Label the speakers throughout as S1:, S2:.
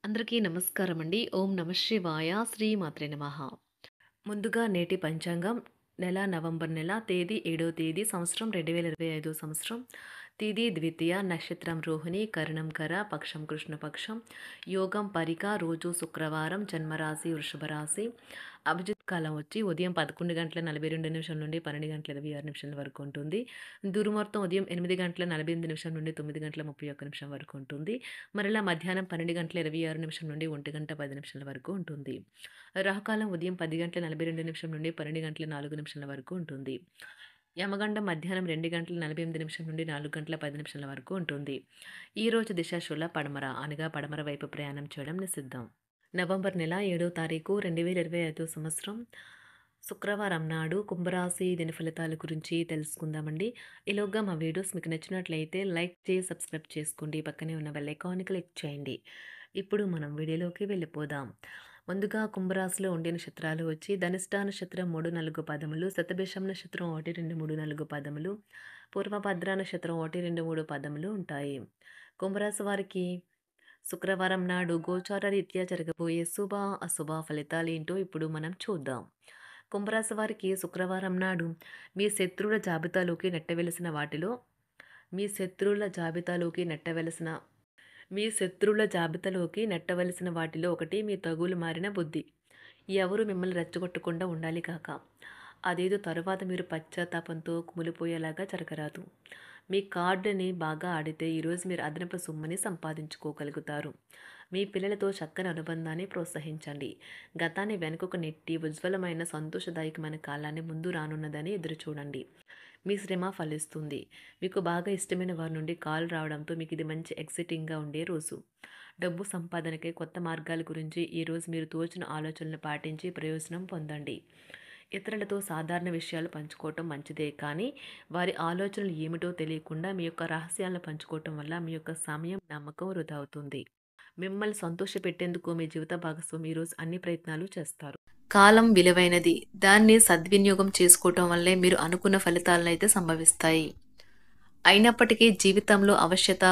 S1: అందరికీ నమస్కారం అండి. ఓం నమః శివాయ. శ్రీమాత్రే నమః. ముందుగా నేటి పంచాంగం నెల నవంబర్ నెల తేదీ 7వ తేదీ సంవత్సరం 2025 సంవత్సరం. తిథి ద్వితీయ, నక్షత్రం రోహిణి, కరణం కర, పక్షం కృష్ణపక్షం, యోగం పరిక, రోజు శుక్రవారం, జన్మరాశి వృషభ రాశి. అభిజిత్ కాలం వచ్చి ఉదయం 11:42 నుండి 12:26 వరకు ఉంటుంది. దుర్ముహూర్తం ఉదయం 8:48 నుండి 9:31 వరకు ఉంటుంది. మరలా మధ్యాహ్నం 12:26 నుండి 1:10 వరకు ఉంటుంది. రాహుకాలం ఉదయం 10:42 నుండి 12:04 వరకు ఉంటుంది. యమగండం మధ్యాహ్నం 2:48 నుండి 4:10 వరకు ఉంటుంది. ఈరోజు దిశాశూల పడమర అనగా పడమర వైపు ప్రయాణం చేయడం నిషిద్ధం. నవంబర్ నెల 7వ తారీఖు 2025 సంవత్సరం శుక్రవారం నాడు కుంభరాశి దిన ఫలితాల గురించి తెలుసుకుందామండి. ఈలోగా మా వీడియోస్ మీకు నచ్చినట్లయితే లైక్ చేసి సబ్స్క్రైబ్ చేసుకోండి. పక్కనే ఉన్న బెల్ ఐకాన్ని క్లిక్ చేయండి. ఇప్పుడు మనం వీడియోలోకి వెళ్ళిపోదాం. ముందుగా కుంభరాశిలో ఉండే నక్షత్రాలు వచ్చి ధనిష్ట నక్షత్రం 3, 4 పదములు, శతభిషం నక్షత్రం 1, 2, 3, 4 పదములు, పూర్వభద్ర నక్షత్రం 1, 2, 3 పదములు ఉంటాయి. కుంభరాశి వారికి శుక్రవారం నాడు గోచార రీత్యా జరగబోయే శుభ అశుభ ఫలితాలు ఏంటో ఇప్పుడు మనం చూద్దాం. కుంభరాశి వారికి శుక్రవారం నాడు మీ శత్రువుల జాబితాలోకి నెట్టవలసిన వాటిలో ఒకటి మీ తగులు మారిన బుద్ధి. ఎవరు మిమ్మల్ని రెచ్చగొట్టకుండా ఉండాలి కాక అదేదో తరువాత మీరు పశ్చాత్తాపంతో కుమిలిపోయేలాగా జరగరాదు. మీ కార్డుని బాగా ఆడితే ఈరోజు మీరు అదనపు సొమ్ముని సంపాదించుకోగలుగుతారు. మీ పిల్లలతో చక్కని అనుబంధాన్ని ప్రోత్సహించండి. గతాన్ని వెనుకకు నెట్టి ఉజ్వలమైన సంతోషదాయకమైన కాలాన్ని ముందు రానున్నదని ఎదురు చూడండి. మీ శ్రమ ఫలిస్తుంది. మీకు బాగా ఇష్టమైన వారి నుండి కాల్ రావడంతో మీకు ఇది మంచి ఎక్సైటింగ్గా ఉండే రోజు. డబ్బు సంపాదనకై కొత్త మార్గాల గురించి ఈరోజు మీరు తోచిన ఆలోచనలు పాటించి ప్రయోజనం పొందండి. ఇతరులతో సాధారణ విషయాలు పంచుకోవటం మంచిదే, కానీ వారి ఆలోచనలు ఏమిటో తెలియకుండా మీ యొక్క రహస్యాలను పంచుకోవటం వల్ల మీ యొక్క సమయం నమ్మకం వృధా అవుతుంది. మిమ్మల్ని సంతోషపెట్టేందుకు మీ జీవిత భాగస్వామి ఈరోజు అన్ని ప్రయత్నాలు చేస్తారు. కాలం విలువైనది. దాన్ని సద్వినియోగం చేసుకోవటం వల్లే మీరు అనుకున్న ఫలితాలను అయితే సంభవిస్తాయి. అయినప్పటికీ జీవితంలో అవశ్యత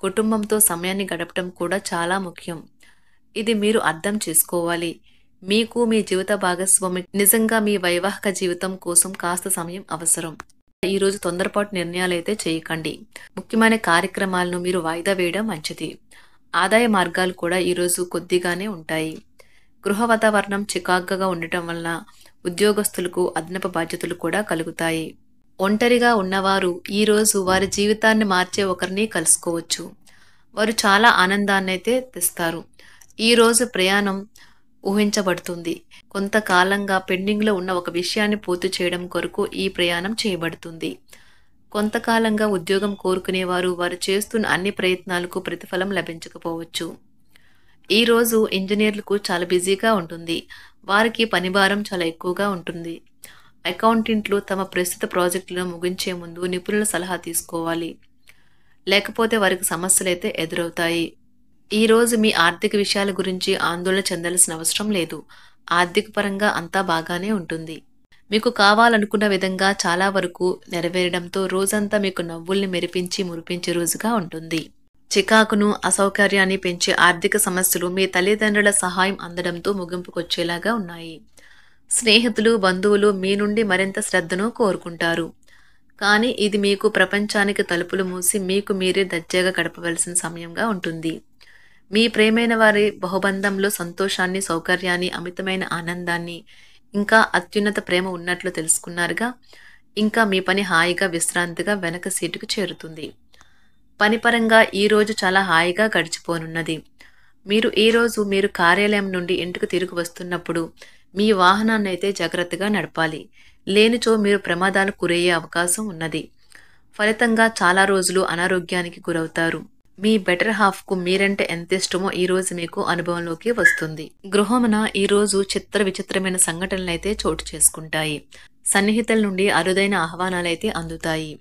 S1: కుటుంబంతో సమయాన్ని గడపడం కూడా చాలా ముఖ్యం. ఇది మీరు అర్థం చేసుకోవాలి. మీకు మీ జీవిత భాగస్వామి నిజంగా మీ వైవాహిక జీవితం కోసం కాస్త సమయం అవసరం. ఈరోజు తొందరపాటు నిర్ణయాలు అయితే చేయకండి. ముఖ్యమైన కార్యక్రమాలను మీరు వాయిదా వేయడం మంచిది. ఆదాయ మార్గాలు కూడా ఈరోజు కొద్దిగానే ఉంటాయి. గృహ వాతావరణం చికాకుగా ఉండటం వల్ల ఉద్యోగస్తులకు అదనపు బాధ్యతలు కూడా కలుగుతాయి. ఒంటరిగా ఉన్నవారు ఈరోజు వారి జీవితాన్ని మార్చే ఒకరిని కలుసుకోవచ్చు. వారు చాలా ఆనందాన్ని అయితే తెస్తారు. ఈరోజు ప్రయాణం ఊహించబడుతుంది. కొంతకాలంగా పెండింగ్లో ఉన్న ఒక విషయాన్ని పూర్తి చేయడం కొరకు ఈ ప్రయాణం చేయబడుతుంది. కొంతకాలంగా ఉద్యోగం కోరుకునేవారు వారు చేస్తున్న అన్ని ప్రయత్నాలకు ప్రతిఫలం లభించకపోవచ్చు. ఈరోజు ఇంజనీర్లకు చాలా బిజీగా ఉంటుంది. వారికి పనిభారం చాలా ఎక్కువగా ఉంటుంది. అకౌంటెంట్లు తమ ప్రస్తుత ప్రాజెక్టులను ముగించే ముందు నిపుణుల సలహా తీసుకోవాలి, లేకపోతే వారికి సమస్యలు అయితే ఎదురవుతాయి. ఈరోజు మీ ఆర్థిక విషయాల గురించి ఆందోళన చెందాల్సిన అవసరం లేదు. ఆర్థిక పరంగా అంతా బాగానే ఉంటుంది. మీకు కావాలనుకున్న విధంగా చాలా వరకు నెరవేరడంతో రోజంతా మీకు నవ్వుల్ని మురిపించే రోజుగా ఉంటుంది. చికాకును అసౌకర్యాన్ని పెంచే ఆర్థిక సమస్యలు మీ తల్లిదండ్రుల సహాయం అందడంతో ముగింపుకొచ్చేలాగా ఉన్నాయి. స్నేహితులు బంధువులు మీ నుండి మరింత శ్రద్ధను కోరుకుంటారు. కానీ ఇది మీకు ప్రపంచానికి తలుపులు మూసి మీకు మీరే దర్జాగా గడపవలసిన సమయంగా ఉంటుంది. మీ ప్రేమైన వారి బహుబంధంలో సంతోషాన్ని, సౌకర్యాన్ని, అమితమైన ఆనందాన్ని, ఇంకా అత్యున్నత ప్రేమ ఉన్నట్లు తెలుసుకున్నారుగా. ఇంకా మీ పని హాయిగా విశ్రాంతిగా వెనక సీటుకు చేరుతుంది. పనిపరంగా ఈరోజు చాలా హాయిగా గడిచిపోనున్నది. మీరు కార్యాలయం నుండి ఇంటికి తిరిగి వస్తున్నప్పుడు మీ వాహనాన్ని అయితే జాగ్రత్తగా నడపాలి. లేనిచో మీరు ప్రమాదాలకు గురయ్యే అవకాశం ఉన్నది. ఫలితంగా చాలా రోజులు అనారోగ్యానికి గురవుతారు. మీ బెటర్ హాఫ్కు మీరంటే ఎంత ఇష్టమో ఈరోజు మీకు అనుభవంలోకి వస్తుంది. గృహమున ఈరోజు విచిత్రమైన సంఘటనలు అయితే చోటు చేసుకుంటాయి. సన్నిహితుల నుండి అరుదైన ఆహ్వానాలైతే అందుతాయి.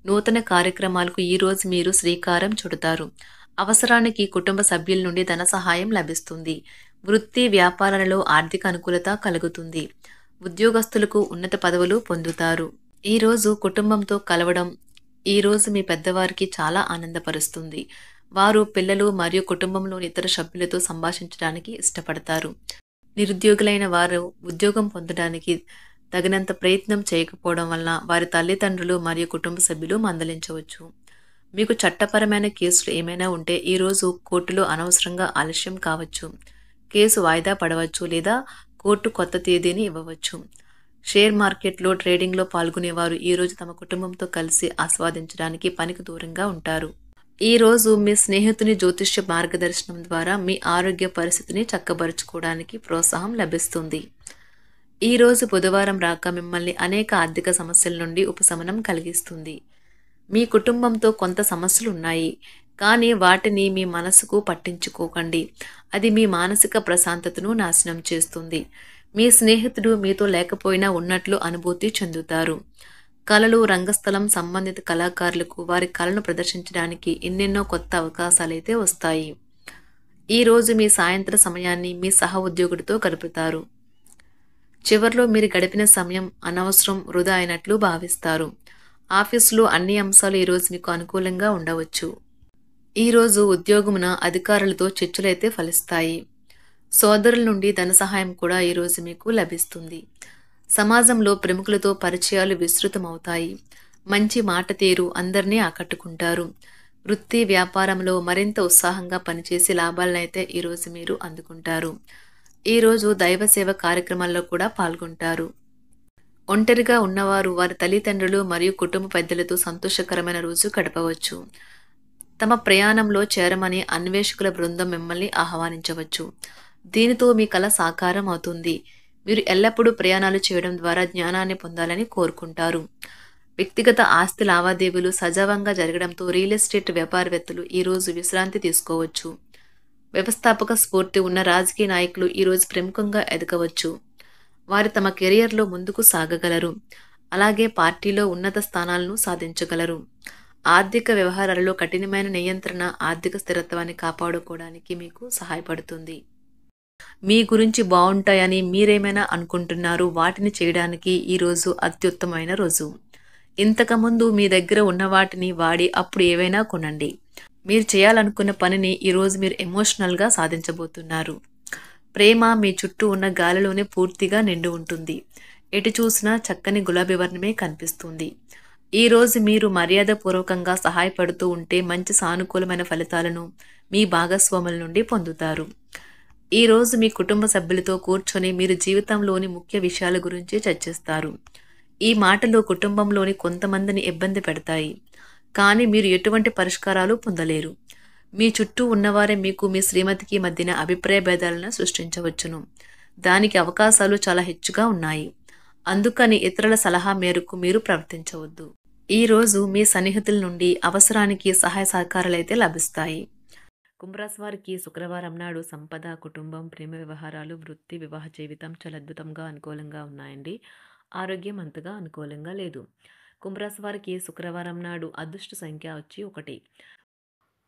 S1: నూతన కార్యక్రమాలకు ఈరోజు మీరు శ్రీకారం చుడతారు. అవసరానికి కుటుంబ సభ్యుల నుండి ధన సహాయం లభిస్తుంది. వృత్తి వ్యాపారాలలో ఆర్థిక అనుకూలత కలుగుతుంది. ఉద్యోగస్తులకు ఉన్నత పదవులు పొందుతారు. ఈరోజు కుటుంబంతో కలవడం ఈరోజు మీ పెద్దవారికి చాలా ఆనందపరుస్తుంది. వారు పిల్లలు మరియు కుటుంబంలోని ఇతర సభ్యులతో సంభాషించడానికి ఇష్టపడతారు. నిరుద్యోగులైన వారు ఉద్యోగం పొందడానికి తగినంత ప్రయత్నం చేయకపోవడం వలన వారి తల్లిదండ్రులు మరియు కుటుంబ సభ్యులు మందలించవచ్చు. మీకు చట్టపరమైన కేసులు ఏమైనా ఉంటే ఈరోజు కోర్టులో అనవసరంగా ఆలస్యం కావచ్చు. కేసు వాయిదా పడవచ్చు లేదా కోర్టు కొత్త తేదీని ఇవ్వవచ్చు. షేర్ మార్కెట్లో ట్రేడింగ్లో పాల్గొనేవారు ఈరోజు తమ కుటుంబంతో కలిసి ఆస్వాదించడానికి పనికి దూరంగా ఉంటారు. ఈరోజు మీ స్నేహితుని జ్యోతిష్య మార్గదర్శనం ద్వారా మీ ఆరోగ్య పరిస్థితిని చక్కబరుచుకోవడానికి ప్రోత్సాహం లభిస్తుంది. ఈరోజు బుధవారం రాక మిమ్మల్ని అనేక ఆర్థిక సమస్యల నుండి ఉపశమనం కలిగిస్తుంది. మీ కుటుంబంతో కొంత సమస్యలు ఉన్నాయి, కానీ వాటిని మీ మనసుకు పట్టించుకోకండి. అది మీ మానసిక ప్రశాంతతను నాశనం చేస్తుంది. మీ స్నేహితుడు మీతో లేకపోయినా ఉన్నట్లు అనుభూతి చెందుతారు. కళలు, రంగస్థలం సంబంధిత కళాకారులకు వారి కళను ప్రదర్శించడానికి ఎన్నెన్నో కొత్త అవకాశాలైతే వస్తాయి. ఈరోజు మీ సాయంత్ర సమయాన్ని మీ సహ ఉద్యోగుడితో గడుపుతారు. చివర్లో మీరు గడిపిన సమయం అనవసరం, వృధా అయినట్లు భావిస్తారు. ఆఫీసులో అన్ని అంశాలు ఈరోజు మీకు అనుకూలంగా ఉండవచ్చు. ఈరోజు ఉద్యోగమున అధికారులతో చర్చలైతే ఫలిస్తాయి. సోదరుల నుండి ధన సహాయం కూడా ఈరోజు మీకు లభిస్తుంది. సమాజంలో ప్రముఖులతో పరిచయాలు విస్తృతమవుతాయి. మంచి మాట తీరు అందరినీ ఆకట్టుకుంటారు. వృత్తి వ్యాపారంలో మరింత ఉత్సాహంగా పనిచేసి లాభాలనైతే ఈరోజు మీరు అందుకుంటారు. ఈరోజు దైవ సేవ కార్యక్రమాల్లో కూడా పాల్గొంటారు. ఒంటరిగా ఉన్నవారు వారి తల్లిదండ్రులు మరియు కుటుంబ పెద్దలతో సంతోషకరమైన రోజు గడపవచ్చు. తమ ప్రయాణంలో చేరమని అన్వేషకుల బృందం మిమ్మల్ని ఆహ్వానించవచ్చు. దీనితో మీ కల సాకారం అవుతుంది. మీరు ఎల్లప్పుడూ ప్రయాణాలు చేయడం ద్వారా జ్ఞానాన్ని పొందాలని కోరుకుంటారు. వ్యక్తిగత ఆస్తి లావాదేవీలు సజావంగా జరగడంతో రియల్ ఎస్టేట్ వ్యాపారవేత్తలు ఈరోజు విశ్రాంతి తీసుకోవచ్చు. వ్యవస్థాపక స్ఫూర్తి ఉన్న రాజకీయ నాయకులు ఈరోజు ప్రముఖంగా ఎదగవచ్చు. వారు తమ కెరియర్లో ముందుకు సాగగలరు. అలాగే పార్టీలో ఉన్నత స్థానాలను సాధించగలరు. ఆర్థిక వ్యవహారాలలో కఠినమైన నియంత్రణ ఆర్థిక స్థిరత్వాన్ని కాపాడుకోవడానికి మీకు సహాయపడుతుంది. మీ గురించి బాగుంటాయని మీరేమైనా అనుకుంటున్నారు, వాటిని చేయడానికి ఈరోజు అత్యుత్తమైన రోజు. ఇంతకుముందు మీ దగ్గర ఉన్న వాటిని వాడి అప్పుడు ఏవైనా కొనండి. మీరు చేయాలనుకున్న పనిని ఈరోజు మీరు ఎమోషనల్గా సాధించబోతున్నారు. ప్రేమ మీ చుట్టూ ఉన్న గాలిలోనే పూర్తిగా నిండి ఉంటుంది. ఎటు చూసినా చక్కని గులాబీ వర్ణమే కనిపిస్తుంది. ఈరోజు మీరు మర్యాదపూర్వకంగా సహాయపడుతూ ఉంటే మంచి సానుకూలమైన ఫలితాలను మీ భాగస్వాముల నుండి పొందుతారు. ఈరోజు మీ కుటుంబ సభ్యులతో కూర్చొని మీరు జీవితంలోని ముఖ్య విషయాల గురించి చర్చిస్తారు. ఈ మాటలు కుటుంబంలోని కొంతమందిని ఇబ్బంది పెడతాయి, కానీ మీరు ఎటువంటి పరిష్కారాలు పొందలేరు. మీ చుట్టూ ఉన్నవారే మీకు మీ శ్రీమతికి మధ్యన అభిప్రాయ భేదాలను సృష్టించవచ్చును. దానికి అవకాశాలు చాలా హెచ్చుగా ఉన్నాయి. అందుకని ఇతరుల సలహా మేరకు మీరు ప్రవర్తించవద్దు. ఈరోజు మీ సన్నిహితుల నుండి అవసరానికి సహాయ సహకారాలైతే లభిస్తాయి. కుంభరాశి వారికి శుక్రవారం నాడు సంపద, కుటుంబం, ప్రేమ వ్యవహారాలు, వృత్తి, వివాహ జీవితం చాలా అద్భుతంగా అనుకూలంగా ఉన్నాయండి. ఆరోగ్యం అంతగా అనుకూలంగా లేదు. కుంభరాశి వారికి శుక్రవారం నాడు అదృష్ట సంఖ్య వచ్చి 1.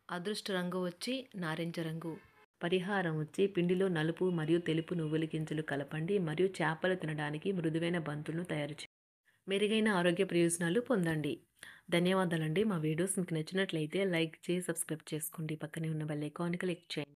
S1: అదృష్ట రంగు వచ్చి నారింజ రంగు. పరిహారం వచ్చి పిండిలో నలుపు మరియు తెలుపు నువ్వుల గింజలు కలపండి మరియు చేపలు తినడానికి మృదువైన బంతులను తయారు చేయండి. మెరుగైన ఆరోగ్య ప్రయోజనాలు పొందండి. ధన్యవాదాలండి. మా వీడియోస్ మీకు నచ్చినట్లయితే లైక్ చేసి సబ్స్క్రైబ్ చేసుకోండి. పక్కనే ఉన్న బెల్ ఐకాన్ క్లిక్ చేయండి.